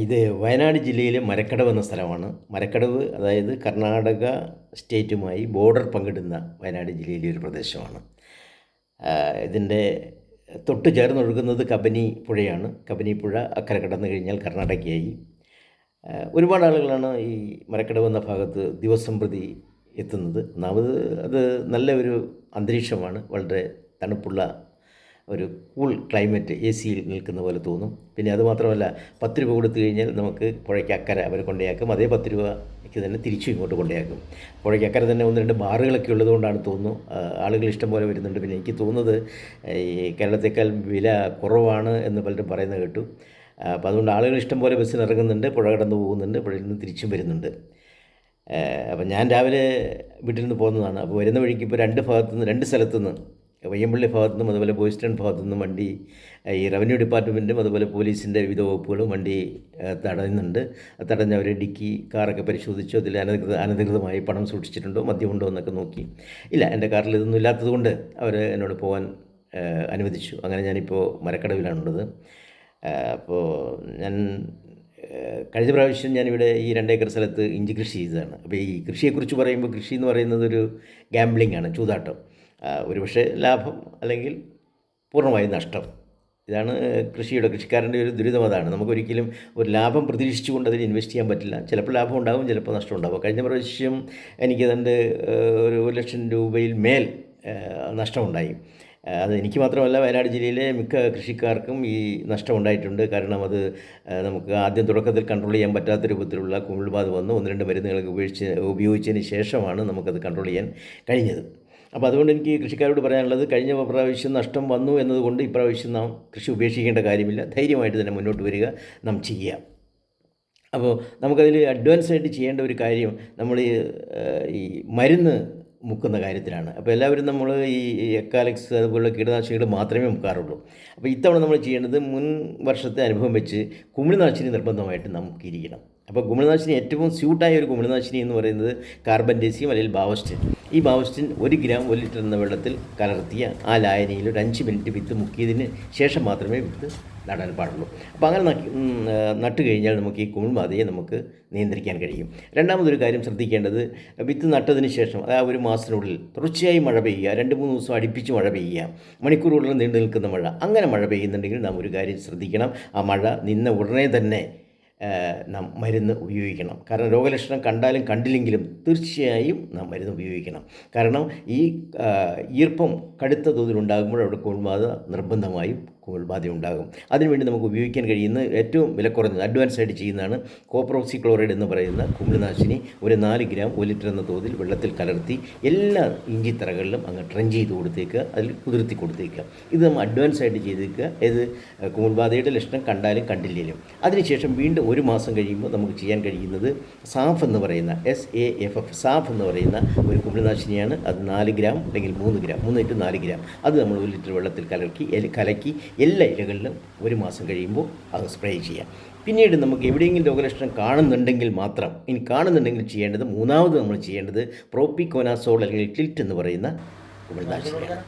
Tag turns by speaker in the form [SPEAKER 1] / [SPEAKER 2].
[SPEAKER 1] ഇത് വയനാട് ജില്ലയിലെ മരക്കടവ് എന്ന സ്ഥലമാണ്. മരക്കടവ് അതായത് കർണാടക സ്റ്റേറ്റുമായി ബോർഡർ പങ്കിടുന്ന വയനാട് ജില്ലയിലെ ഒരു പ്രദേശമാണ്. ഇതിൻ്റെ തൊട്ട് ചേർന്നൊഴുകുന്നത് കബനി പുഴയാണ്. കബനി പുഴ അക്കരെ കടന്നു കഴിഞ്ഞാൽ കർണാടകയായി. ഒരുപാട് ആളുകളാണ് ഈ മരക്കടവ് എന്ന ഭാഗത്ത് ദിവസം പ്രതി എത്തുന്നത്. ഒന്നാമത് അത് നല്ല ഒരു അന്തരീക്ഷമാണ്, വളരെ തണുപ്പുള്ള ഒരു കൂൾ ക്ലൈമറ്റ്, എ സിയിൽ നിൽക്കുന്ന പോലെ തോന്നും. പിന്നെ അതുമാത്രമല്ല, 10 രൂപ കൊടുത്തു കഴിഞ്ഞാൽ നമുക്ക് പുഴയ്ക്ക് അക്കരെ അവർ കൊണ്ടേയാക്കും. അതേ 10 രൂപയ്ക്ക് തന്നെ തിരിച്ചും ഇങ്ങോട്ട് കൊണ്ടേയാക്കും. പുഴയ്ക്ക് അക്കരെ തന്നെ 1-2 ബാറുകളൊക്കെ ഉള്ളതുകൊണ്ടാണ് തോന്നുന്നു ആളുകൾ ഇഷ്ടം പോലെ വരുന്നുണ്ട്. പിന്നെ എനിക്ക് തോന്നുന്നത് ഈ കേരളത്തേക്കാൾ വില കുറവാണ് എന്ന് പലരും പറയുന്നത് കേട്ടു. അപ്പോൾ അതുകൊണ്ട് ആളുകൾ ഇഷ്ടം പോലെ ബസ്സിന് ഇറങ്ങുന്നുണ്ട്, പുഴ കടന്നു പോകുന്നുണ്ട്, പുഴയിൽ നിന്ന് തിരിച്ചും വരുന്നുണ്ട്. അപ്പം ഞാൻ രാവിലെ വീട്ടിൽ നിന്ന് പോകുന്നതാണ്. അപ്പോൾ വരുന്ന വഴിക്ക് ഇപ്പോൾ 2 സ്ഥലത്തുനിന്ന്, പയ്യമ്പള്ളി ഭാഗത്തുനിന്നും അതുപോലെ ബോയ്സ്റ്റൺ ഭാഗത്തുനിന്നും വണ്ടി, ഈ റവന്യൂ ഡിപ്പാർട്ട്മെൻറ്റും അതുപോലെ പോലീസിൻ്റെ വിവിധ വകുപ്പുകളും വണ്ടി തടയുന്നുണ്ട്. തടഞ്ഞ് അവർ ഡിക്കി കാറൊക്കെ പരിശോധിച്ചു. അതിൽ അനധികൃതമായി പണം സൂക്ഷിച്ചിട്ടുണ്ടോ, മദ്യമുണ്ടോ എന്നൊക്കെ നോക്കി. ഇല്ല, എൻ്റെ കാറിൽ ഇതൊന്നും ഇല്ലാത്തതുകൊണ്ട് അവർ എന്നോട് പോകാൻ അനുവദിച്ചു. അങ്ങനെ ഞാനിപ്പോൾ മരക്കടവിലാണുള്ളത്. അപ്പോൾ ഞാൻ കഴിഞ്ഞ പ്രാവശ്യം ഞാനിവിടെ ഈ 2 ഏക്കർ സ്ഥലത്ത് ഇഞ്ചി കൃഷി ചെയ്തതാണ്. അപ്പോൾ ഈ കൃഷിയെക്കുറിച്ച് പറയുമ്പോൾ, കൃഷി എന്ന് പറയുന്നത് ഒരു ഗാംബ്ലിംഗ് ആണ്, ചൂതാട്ടം. ഒരുപക്ഷെ ലാഭം അല്ലെങ്കിൽ പൂർണ്ണമായും നഷ്ടം. ഇതാണ് കൃഷിക്കാരൻ്റെ ഒരു ദുരിതം. അതാണ്, നമുക്കൊരിക്കലും ഒരു ലാഭം പ്രതീക്ഷിച്ചുകൊണ്ട് അതിൽ ഇൻവെസ്റ്റ് ചെയ്യാൻ പറ്റില്ല. ചിലപ്പോൾ ലാഭം ഉണ്ടാകും, ചിലപ്പോൾ നഷ്ടം ഉണ്ടാകും. കഴിഞ്ഞ പ്രാവശ്യം എനിക്കതിൻ്റെ ഒരു 1 ലക്ഷം രൂപയിൽ മേൽ നഷ്ടമുണ്ടായി. അത് എനിക്ക് മാത്രമല്ല, വയനാട് ജില്ലയിലെ മിക്ക കൃഷിക്കാർക്കും ഈ നഷ്ടം ഉണ്ടായിട്ടുണ്ട്. കാരണം അത് നമുക്ക് ആദ്യം തുടക്കത്തിൽ കൺട്രോൾ ചെയ്യാൻ പറ്റാത്ത രൂപത്തിലുള്ള കുമിൾബാധ വന്ന് 1-2 മരുന്നുകളൊക്കെ ഉപയോഗിച്ചതിന് ശേഷമാണ് നമുക്കത് കൺട്രോൾ ചെയ്യാൻ കഴിഞ്ഞത്. അപ്പോൾ അതുകൊണ്ട് എനിക്ക് കൃഷിക്കാരോട് പറയാനുള്ളത്, കഴിഞ്ഞ പ്രാവശ്യം നഷ്ടം വന്നു എന്നതുകൊണ്ട് ഇപ്രാവശ്യം നാം കൃഷി ഉപേക്ഷിക്കേണ്ട കാര്യമില്ല. ധൈര്യമായിട്ട് തന്നെ മുന്നോട്ട് വരിക, നാം ചെയ്യുക. അപ്പോൾ നമുക്കതിൽ അഡ്വാൻസ് ആയിട്ട് ചെയ്യേണ്ട ഒരു കാര്യം, നമ്മൾ ഈ മരുന്ന് മുക്കുന്ന കാര്യത്തിലാണ്. അപ്പോൾ എല്ലാവരും നമ്മൾ ഈ എക്കാലക്സ് അതുപോലുള്ള കീടനാശിനികൾ മാത്രമേ മുക്കാറുള്ളൂ. അപ്പോൾ ഇത്തവണ നമ്മൾ ചെയ്യേണ്ടത്, മുൻ വർഷത്തെ അനുഭവം വെച്ച് കുമിൾനാശിനി നിർബന്ധമായിട്ട് നമുക്കിരിക്കണം. അപ്പോൾ കുമിൾനാശിനി ഏറ്റവും സ്യൂട്ടായ ഒരു കുമിൾനാശിനി എന്ന് പറയുന്നത് കാർബൻഡേസിയം അല്ലെങ്കിൽ ബാവസ്റ്റിൻ. ഈ ബാവസ്റ്റിൻ 1 ഗ്രാം 1 ലിറ്റർ എന്ന വെള്ളത്തിൽ കലർത്തിയ ആ ലായനിയിൽ ഒരു 5 മിനിറ്റ് വിത്ത് മുക്കിയതിന് ശേഷം മാത്രമേ വിത്ത് നടാൻ പാടുള്ളൂ. അപ്പോൾ അങ്ങനെ നട്ട് കഴിഞ്ഞാൽ നമുക്ക് ഈ കുമിൾബാധയെ നമുക്ക് നിയന്ത്രിക്കാൻ കഴിയും. രണ്ടാമതൊരു കാര്യം ശ്രദ്ധിക്കേണ്ടത്, വിത്ത് നട്ടതിന് ശേഷം ആ 1 മാസത്തിനുള്ളിൽ തുടർച്ചയായി മഴ പെയ്യുക, 2-3 ദിവസം അടുപ്പിച്ച് മഴ പെയ്യുക, മണിക്കൂറുകളിൽ നീണ്ടു നിൽക്കുന്ന മഴ. അങ്ങനെ മഴ പെയ്യുന്നുണ്ടെങ്കിൽ നാം ഒരു കാര്യം ശ്രദ്ധിക്കണം, ആ മഴ നിന്ന ഉടനെ തന്നെ നാം മരുന്ന് ഉപയോഗിക്കണം. കാരണം രോഗലക്ഷണം കണ്ടാലും കണ്ടില്ലെങ്കിലും തീർച്ചയായും നാം മരുന്ന് ഉപയോഗിക്കണം. കാരണം ഈ ഈർപ്പം കടുത്ത തോതിലുണ്ടാകുമ്പോൾ അവിടെ കുമിൾബാധ നിർബന്ധമായും കുമിൾബാധ ഉണ്ടാകും. അതിനുവേണ്ടി നമുക്ക് ഉപയോഗിക്കാൻ കഴിയുന്ന ഏറ്റവും വില കുറഞ്ഞത്, അഡ്വാൻസ് ആയിട്ട് ചെയ്യുന്നതാണ് കോപ്രോക്സിക്ലോറൈഡ് എന്ന് പറയുന്ന കുമിൾനാശിനി. ഒരു 4 ഗ്രാം 1 ലിറ്റർ എന്ന തോതിൽ വെള്ളത്തിൽ കലർത്തി എല്ലാ ഇഞ്ചിത്തറകളിലും അങ്ങ് ട്രെഞ്ച് ചെയ്ത് കൊടുത്തേക്കുക, അതിൽ കുതിർത്തി കൊടുത്തേക്കുക. ഇത് നമ്മൾ അഡ്വാൻസ് ആയിട്ട് ചെയ്തേക്കുക. ഇത് കുമിൾബാധയുടെ ലക്ഷണം കണ്ടാലും കണ്ടില്ലെങ്കിലും. അതിനുശേഷം വീണ്ടും 1 മാസം കഴിയുമ്പോൾ നമുക്ക് ചെയ്യാൻ കഴിയുന്നത് സാഫ് എന്ന് പറയുന്ന SAFF സാഫ് എന്ന് പറയുന്ന ഒരു കുമിൾനാശിനിയാണ്. അത് 4 ഗ്രാം അല്ലെങ്കിൽ 3 ഗ്രാം 3-4 ഗ്രാം അത് നമ്മൾ 1 ലിറ്റർ വെള്ളത്തിൽ കലക്കി എല്ലാ ഇലകളിലും 1 മാസം കഴിയുമ്പോൾ അത് സ്പ്രേ ചെയ്യാം. പിന്നീട് നമുക്ക് എവിടെയെങ്കിലും രോഗലക്ഷണം കാണുന്നുണ്ടെങ്കിൽ മാത്രം, ഇനി കാണുന്നുണ്ടെങ്കിൽ ചെയ്യേണ്ടത്, മൂന്നാമത് നമ്മൾ ചെയ്യേണ്ടത് പ്രോപ്പിക്കോനാസോൾ അല്ലെങ്കിൽ ടിൽറ്റ് എന്ന് പറയുന്ന കുമിൾനാശിനിയാണ്.